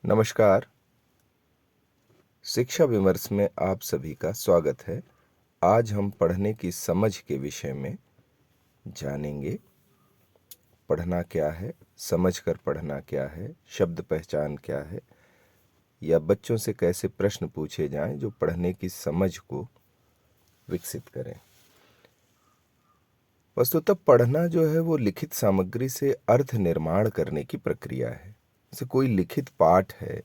नमस्कार। शिक्षा विमर्श में आप सभी का स्वागत है। आज हम पढ़ने की समझ के विषय में जानेंगे। पढ़ना क्या है, समझकर पढ़ना क्या है, शब्द पहचान क्या है, या बच्चों से कैसे प्रश्न पूछे जाएं जो पढ़ने की समझ को विकसित करें। वस्तुतः पढ़ना जो है वो लिखित सामग्री से अर्थ निर्माण करने की प्रक्रिया है। जैसे कोई लिखित पाठ है,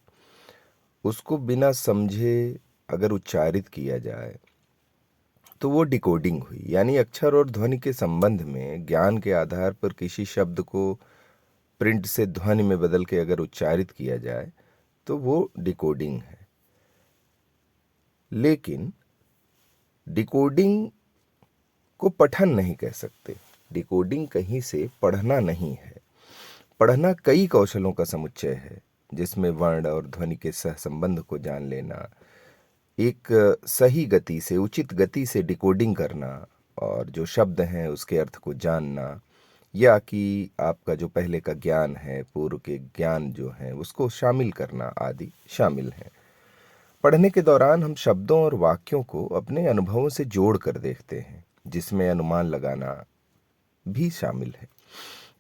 उसको बिना समझे अगर उच्चारित किया जाए तो वो डिकोडिंग हुई। यानी अक्षर और ध्वनि के संबंध में ज्ञान के आधार पर किसी शब्द को प्रिंट से ध्वनि में बदल के अगर उच्चारित किया जाए तो वो डिकोडिंग है। लेकिन डिकोडिंग को पठन नहीं कह सकते। डिकोडिंग कहीं से पढ़ना नहीं है। पढ़ना कई कौशलों का समुच्चय है, जिसमें वर्ण और ध्वनि के सहसंबंध को जान लेना, एक सही गति से, उचित गति से डिकोडिंग करना, और जो शब्द हैं उसके अर्थ को जानना, या कि आपका जो पहले का ज्ञान है, पूर्व के ज्ञान जो हैं उसको शामिल करना आदि शामिल हैं। पढ़ने के दौरान हम शब्दों और वाक्यों को अपने अनुभवों से जोड़ कर देखते हैं, जिसमें अनुमान लगाना भी शामिल है।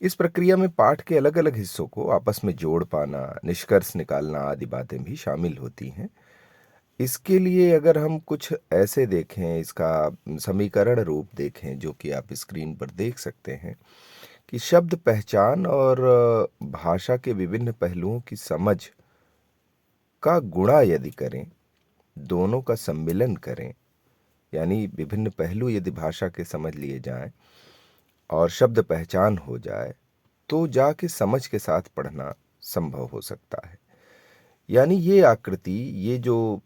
इस प्रक्रिया में पाठ के अलग अलग हिस्सों को आपस में जोड़ पाना, निष्कर्ष निकालना आदि बातें भी शामिल होती हैं। इसके लिए अगर हम कुछ ऐसे देखें, इसका समीकरण रूप देखें, जो कि आप स्क्रीन पर देख सकते हैं, कि शब्द पहचान और भाषा के विभिन्न पहलुओं की समझ का गुणा यदि करें, दोनों का सम्मिलन करें, यानी विभिन्न पहलू यदि भाषा के समझ लिए जाएं और शब्द पहचान हो जाए, तो जाके समझ के साथ पढ़ना संभव हो सकता है। यानी ये आकृति, ये जो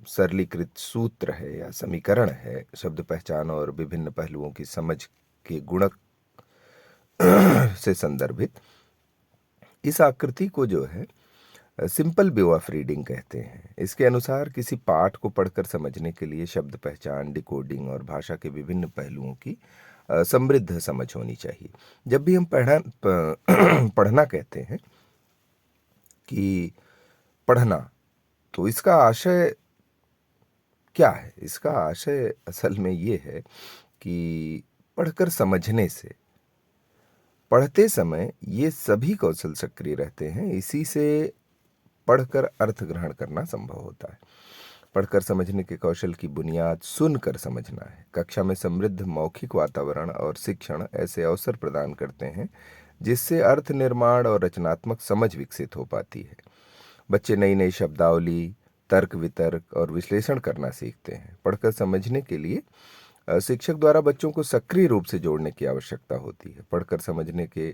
सरलीकृत सूत्र है या समीकरण है, शब्द पहचान और विभिन्न पहलुओं की समझ के गुणक से संदर्भित, इस आकृति को जो है सिंपल व्यू ऑफ रीडिंग कहते हैं। इसके अनुसार किसी पाठ को पढ़कर समझने के लिए शब्द पहचान, डिकोडिंग और भाषा के विभिन्न पहलुओं की समृद्ध समझ होनी चाहिए। जब भी हम पढ़ना कहते हैं कि पढ़ना, तो इसका आशय क्या है? इसका आशय असल में ये है कि पढ़कर समझने से, पढ़ते समय ये सभी कौशल सक्रिय रहते हैं। इसी से पढ़कर अर्थ ग्रहण करना संभव होता है। पढ़कर समझने के कौशल की बुनियाद सुनकर समझना है। कक्षा में समृद्ध मौखिक वातावरण और शिक्षण ऐसे अवसर प्रदान करते हैं जिससे अर्थ निर्माण और रचनात्मक समझ विकसित हो पाती है। बच्चे नई नई शब्दावली, तर्क वितर्क और विश्लेषण करना सीखते हैं। पढ़कर समझने के लिए शिक्षक द्वारा बच्चों को सक्रिय रूप से जोड़ने की आवश्यकता होती है। पढ़कर समझने के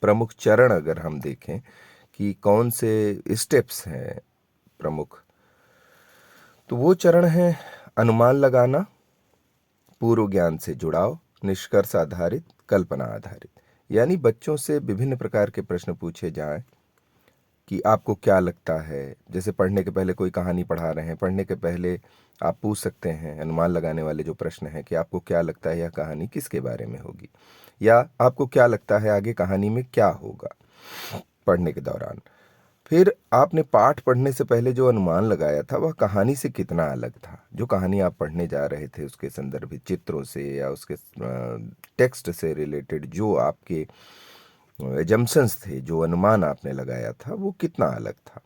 प्रमुख चरण अगर हम देखें कि कौन से स्टेप्स हैं प्रमुख, तो वो चरण हैं: अनुमान लगाना, पूर्व ज्ञान से जुड़ाव, निष्कर्ष आधारित, कल्पना आधारित। यानी बच्चों से विभिन्न प्रकार के प्रश्न पूछे जाएं कि आपको क्या लगता है। जैसे पढ़ने के पहले कोई कहानी पढ़ा रहे हैं, पढ़ने के पहले आप पूछ सकते हैं, अनुमान लगाने वाले जो प्रश्न हैं, कि आपको क्या लगता है यह कहानी किसके बारे में होगी, या आपको क्या लगता है आगे कहानी में क्या होगा पढ़ने के दौरान। फिर आपने पाठ पढ़ने से पहले जो अनुमान लगाया था वह कहानी से कितना अलग था। जो कहानी आप पढ़ने जा रहे थे उसके संदर्भित चित्रों से या उसके टेक्स्ट से रिलेटेड जो आपके एजम्पशंस थे, जो अनुमान आपने लगाया था, वो कितना अलग था।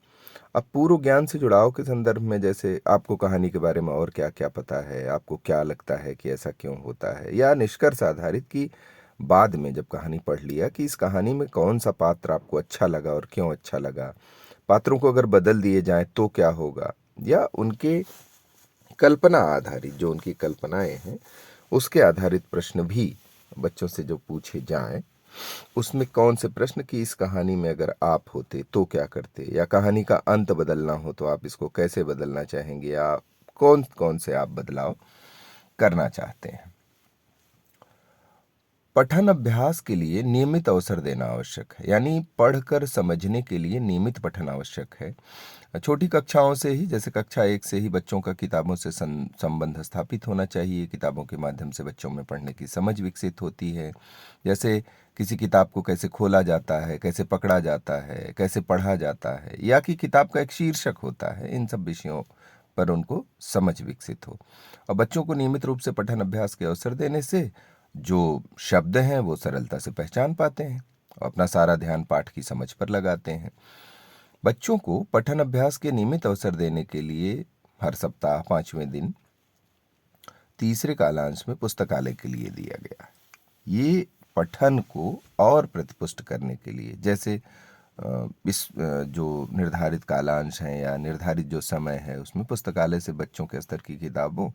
अब पूर्व ज्ञान से जुड़ाव के संदर्भ में, जैसे आपको कहानी के बारे में और क्या क्या पता है, आपको क्या लगता है कि ऐसा क्यों होता है, या निष्कर्ष आधारित कि बाद में जब कहानी पढ़ लिया कि इस कहानी में कौन सा पात्र आपको अच्छा लगा और क्यों अच्छा लगा, पात्रों को अगर बदल दिए जाएं तो क्या होगा, या उनके कल्पना आधारित, जो उनकी कल्पनाएं हैं उसके आधारित प्रश्न भी बच्चों से जो पूछे जाएं, उसमें कौन से प्रश्न कि इस कहानी में अगर आप होते तो क्या करते, या कहानी का अंत बदलना हो तो आप इसको कैसे बदलना चाहेंगे, या कौन कौन से आप बदलाव करना चाहते हैं। पठन अभ्यास के लिए नियमित अवसर देना आवश्यक है, यानी पढ़कर समझने के लिए नियमित पठन आवश्यक है। छोटी कक्षाओं से ही, जैसे कक्षा 1 से ही बच्चों का किताबों से संबंध स्थापित होना चाहिए। किताबों के माध्यम से बच्चों में पढ़ने की समझ विकसित होती है। जैसे किसी किताब को कैसे खोला जाता है, कैसे पकड़ा जाता है, कैसे पढ़ा जाता है, या कि किताब का एक शीर्षक होता है, इन सब विषयों पर उनको समझ विकसित हो। और बच्चों को नियमित रूप से पठन अभ्यास के अवसर देने से जो शब्द हैं वो सरलता से पहचान पाते हैं और अपना सारा ध्यान पाठ की समझ पर लगाते हैं। बच्चों को पठन अभ्यास के नियमित अवसर देने के लिए हर सप्ताह 5वें दिन तीसरे कालांश में पुस्तकालय के लिए दिया गया है। ये पठन को और प्रतिपुष्ट करने के लिए, जैसे इस जो निर्धारित कालांश हैं या निर्धारित जो समय है उसमें पुस्तकालय से बच्चों के स्तर की किताबों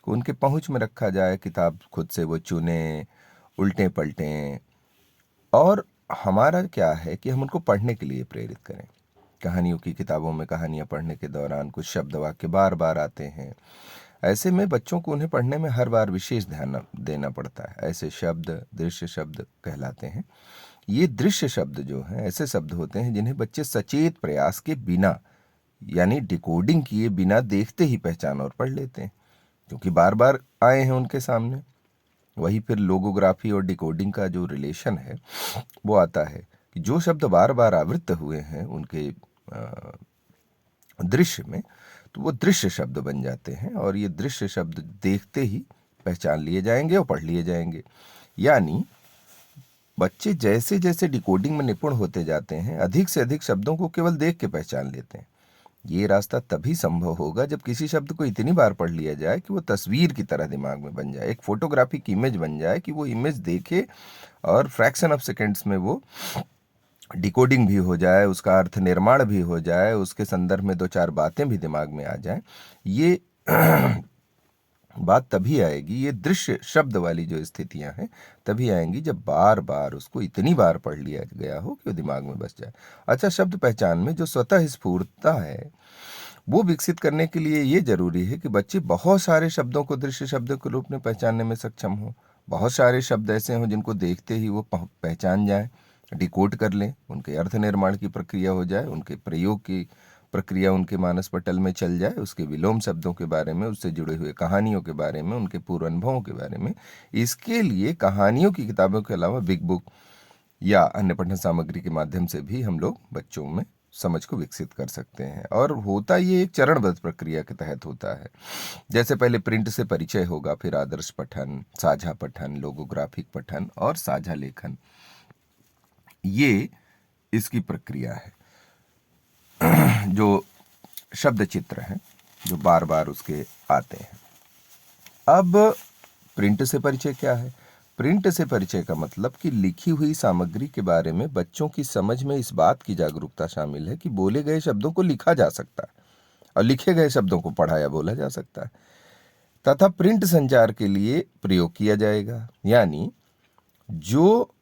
को उनके पहुंच में रखा जाए। किताब खुद से वो चुनें, उल्टें पलटें, और हमारा क्या है कि हम उनको पढ़ने के लिए प्रेरित करें। कहानियों की किताबों में कहानियाँ पढ़ने के दौरान कुछ शब्द वाक्य बार बार आते हैं। ऐसे में बच्चों को उन्हें पढ़ने में हर बार विशेष ध्यान देना पड़ता है। ऐसे शब्द दृश्य शब्द कहलाते हैं। ये दृश्य शब्द जो हैं ऐसे शब्द होते हैं जिन्हें बच्चे सचेत प्रयास के बिना, यानी डिकोडिंग किए बिना, देखते ही पहचान और पढ़ लेते हैं, क्योंकि बार बार आए हैं उनके सामने। वही फिर लोगोग्राफी और डिकोडिंग का जो रिलेशन है वो आता है कि जो शब्द बार बार आवृत्त हुए हैं उनके दृश्य में, तो वो दृश्य शब्द बन जाते हैं और ये दृश्य शब्द देखते ही पहचान लिए जाएंगे और पढ़ लिए जाएंगे। यानी बच्चे जैसे जैसे डिकोडिंग में निपुण होते जाते हैं, अधिक से अधिक शब्दों को केवल देख के पहचान लेते हैं। ये रास्ता तभी संभव होगा जब किसी शब्द को इतनी बार पढ़ लिया जाए कि वो तस्वीर की तरह दिमाग में बन जाए, एक फोटोग्राफिक इमेज बन जाए, कि वो इमेज देखे और फ्रैक्शन ऑफ सेकेंड्स में वो डिकोडिंग भी हो जाए, उसका अर्थ निर्माण भी हो जाए, उसके संदर्भ में 2-4 बातें भी दिमाग में आ जाएं। ये बात तभी आएगी, ये दृश्य शब्द वाली जो स्थितियां हैं तभी आएंगी जब बार बार उसको इतनी बार पढ़ लिया गया हो कि वो दिमाग में बस जाए। अच्छा, शब्द पहचान में जो स्वतः स्फूर्तता है वो विकसित करने के लिए ये जरूरी है कि बच्चे बहुत सारे शब्दों को दृश्य शब्द के रूप में पहचानने में सक्षम हो। बहुत सारे शब्द ऐसे हों जिनको देखते ही वो पहचान जाए, डिकोड कर लें, उनके अर्थ निर्माण की प्रक्रिया हो जाए, उनके प्रयोग की प्रक्रिया उनके मानस पटल में चल जाए, उसके विलोम शब्दों के बारे में, उससे जुड़े हुए कहानियों के बारे में, उनके पूर्व अनुभवों के बारे में। इसके लिए कहानियों की किताबों के अलावा बिग बुक या अन्य पठन सामग्री के माध्यम से भी हम लोग बच्चों में समझ को विकसित कर सकते हैं। और होता ये एक चरणबद्ध प्रक्रिया के तहत होता है। जैसे पहले प्रिंट से परिचय होगा, फिर आदर्श पठन, साझा पठन, लोगोग्राफिक पठन और साझा लेखन। ये इसकी प्रक्रिया है। जो शब्द चित्र हैं जो बार बार उसके आते हैं। अब प्रिंट से परिचय क्या है? प्रिंट से परिचय का मतलब कि लिखी हुई सामग्री के बारे में बच्चों की समझ में इस बात की जागरूकता शामिल है कि बोले गए शब्दों को लिखा जा सकता है और लिखे गए शब्दों को पढ़ा या बोला जा सकता है, तथा प्रिंट संचार के लिए प्रयोग किया जाएगा। यानी जो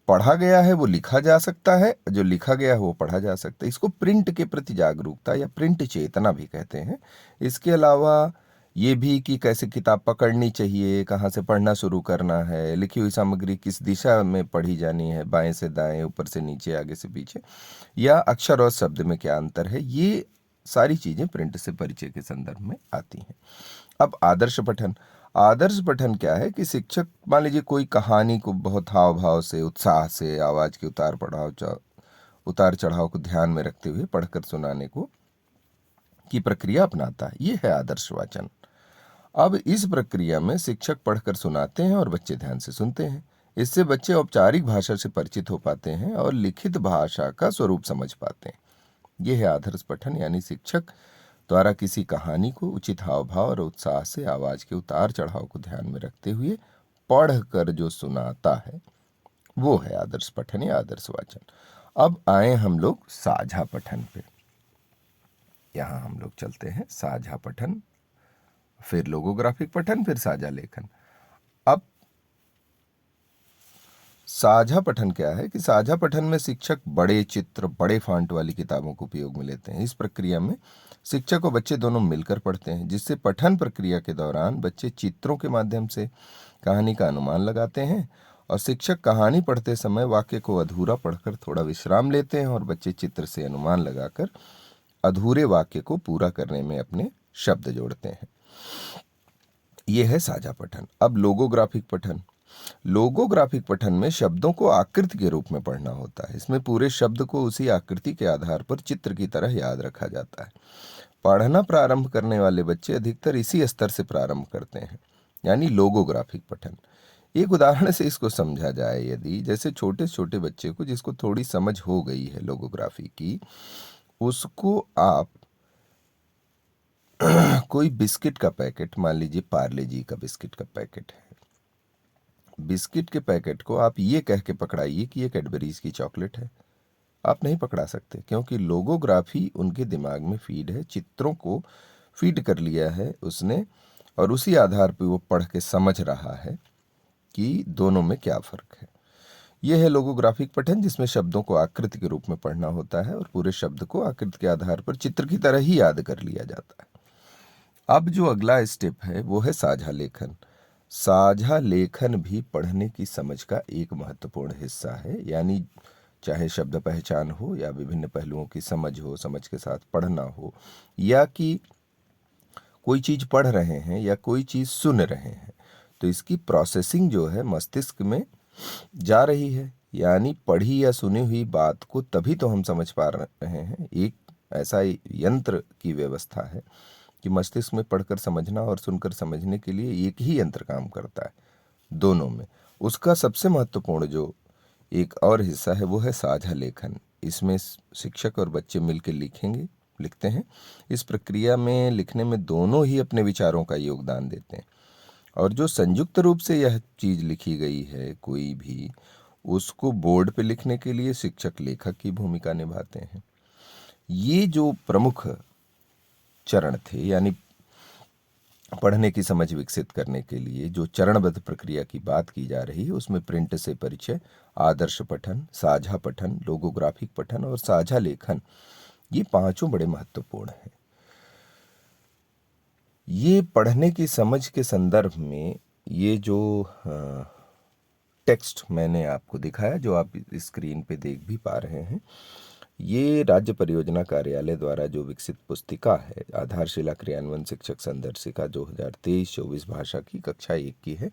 पढ़ा गया है वो लिखा जा सकता है, जो लिखा गया है वो पढ़ा जा सकता है। इसको प्रिंट के प्रति जागरूकता या प्रिंट चेतना भी कहते हैं। इसके अलावा ये भी कि कैसे किताब पकड़नी चाहिए, कहाँ से पढ़ना शुरू करना है, लिखी हुई सामग्री किस दिशा में पढ़ी जानी है, बाएं से दाएं, ऊपर से नीचे, आगे से पीछे, या अक्षर और शब्द में क्या अंतर है, ये सारी चीज़ें प्रिंट से परिचय के संदर्भ में आती हैं। अब आदर्श पठन। आदर्श पठन क्या है कि शिक्षक मान लीजिए कोई कहानी को बहुत हाव भाव से, उत्साह से, आवाज के उतार चढ़ाव को ध्यान में रखते हुए पढ़कर सुनाने को की प्रक्रिया अपनाता है। ये है आदर्श वाचन। अब इस प्रक्रिया में शिक्षक पढ़कर सुनाते हैं और बच्चे ध्यान से सुनते हैं। इससे बच्चे औपचारिक भाषा से परिचित हो पाते हैं और लिखित भाषा का स्वरूप समझ पाते हैं। यह है आदर्श पठन, यानी शिक्षक द्वारा किसी कहानी को उचित हाव भाव और उत्साह से आवाज के उतार चढ़ाव को ध्यान में रखते हुए पढ़कर जो सुनाता है वो है आदर्श पठन या आदर्श वाचन। अब आए हम लोग साझा पठन पे। यहाँ हम लोग चलते हैं साझा पठन, फिर लोगोग्राफिक पठन, फिर साझा लेखन। अब साझा पठन क्या है कि साझा पठन में शिक्षक बड़े चित्र, बड़े फॉन्ट वाली किताबों को उपयोग में लेते हैं। इस प्रक्रिया में शिक्षक और बच्चे दोनों मिलकर पढ़ते हैं, जिससे पठन प्रक्रिया के दौरान बच्चे चित्रों के माध्यम से कहानी का अनुमान लगाते हैं और शिक्षक कहानी पढ़ते समय वाक्य को अधूरा पढ़कर थोड़ा विश्राम लेते हैं और बच्चे चित्र से अनुमान लगाकर अधूरे वाक्य को पूरा करने में अपने शब्द जोड़ते हैं। यह है साझा पठन। अब लोगोग्राफिक पठन। लोगोग्राफिक पठन में शब्दों को आकृति के रूप में पढ़ना होता है। इसमें पूरे शब्द को उसी आकृति के आधार पर चित्र की तरह याद रखा जाता है। पढ़ना प्रारंभ करने वाले बच्चे अधिकतर इसी स्तर से प्रारंभ करते हैं, यानी लोगोग्राफिक पठन। एक उदाहरण से इसको समझा जाए, यदि जैसे छोटे छोटे बच्चे को जिसको थोड़ी समझ हो गई है लोगोग्राफी की, उसको आप कोई बिस्किट का पैकेट, मान लीजिए पार्ले जी का बिस्किट का पैकेट है, बिस्किट के पैकेट को आप ये कह के पकड़ाइए कि ये कैडबरीज की चॉकलेट है, आप नहीं पकड़ा सकते, क्योंकि लोगोग्राफी उनके दिमाग में फीड है, चित्रों को फीड कर लिया है उसने, और उसी आधार पर वो पढ़ के समझ रहा है कि दोनों में क्या फ़र्क है। यह है लोगोग्राफिक पठन, जिसमें शब्दों को आकृति के रूप में पढ़ना होता है और पूरे शब्द को आकृति के आधार पर चित्र की तरह ही याद कर लिया जाता है। अब जो अगला स्टेप है वो है साझा लेखन। साझा लेखन भी पढ़ने की समझ का एक महत्वपूर्ण हिस्सा है, यानी चाहे शब्द पहचान हो या विभिन्न पहलुओं की समझ हो, समझ के साथ पढ़ना हो, या कि कोई चीज़ पढ़ रहे हैं या कोई चीज़ सुन रहे हैं, तो इसकी प्रोसेसिंग जो है मस्तिष्क में जा रही है, यानी पढ़ी या सुनी हुई बात को तभी तो हम समझ पा रहे हैं। एक ऐसा यंत्र की व्यवस्था है कि मस्तिष्क में पढ़कर समझना और सुनकर समझने के लिए एक ही यंत्र काम करता है दोनों में। उसका सबसे महत्वपूर्ण जो एक और हिस्सा है वो है साझा लेखन। इसमें शिक्षक और बच्चे मिलकर लिखते हैं। इस प्रक्रिया में लिखने में दोनों ही अपने विचारों का योगदान देते हैं, और जो संयुक्त रूप से यह चीज़ लिखी गई है कोई भी, उसको बोर्ड पे लिखने के लिए शिक्षक लेखक की भूमिका निभाते हैं। ये जो प्रमुख चरण थे, यानी पढ़ने की समझ विकसित करने के लिए जो चरणबद्ध प्रक्रिया की बात की जा रही है, उसमें प्रिंट से परिचय, आदर्श पठन, साझा पठन, लोगोग्राफिक पठन और साझा लेखन, ये पांचों बड़े महत्वपूर्ण हैं। ये पढ़ने की समझ के संदर्भ में ये जो टेक्स्ट मैंने आपको दिखाया, जो आप स्क्रीन पे देख भी पा रहे हैं, ये राज्य परियोजना कार्यालय द्वारा जो विकसित पुस्तिका है, आधारशिला क्रियान्वयन शिक्षक संदर्शिका 2023-24 भाषा की कक्षा 1 की है।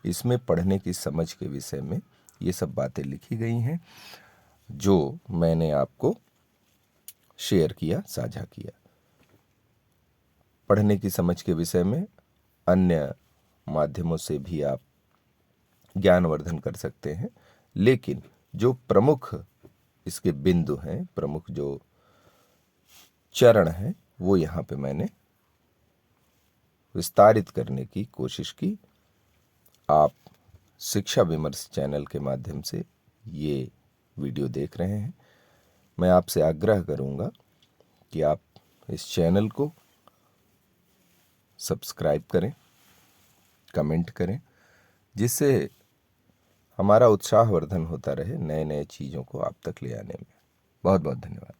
इसमें पढ़ने की समझ के विषय में ये सब बातें लिखी गई हैं जो मैंने आपको शेयर किया, साझा किया। पढ़ने की समझ के विषय में अन्य माध्यमों से भी आप ज्ञानवर्धन कर सकते हैं, लेकिन जो प्रमुख इसके बिंदु हैं, प्रमुख जो चरण हैं, वो यहाँ पे मैंने विस्तारित करने की कोशिश की। आप शिक्षा विमर्श चैनल के माध्यम से ये वीडियो देख रहे हैं। मैं आपसे आग्रह करूँगा कि आप इस चैनल को सब्सक्राइब करें, कमेंट करें, जिससे हमारा उत्साहवर्धन होता रहे नए नए चीज़ों को आप तक ले आने में। बहुत बहुत धन्यवाद।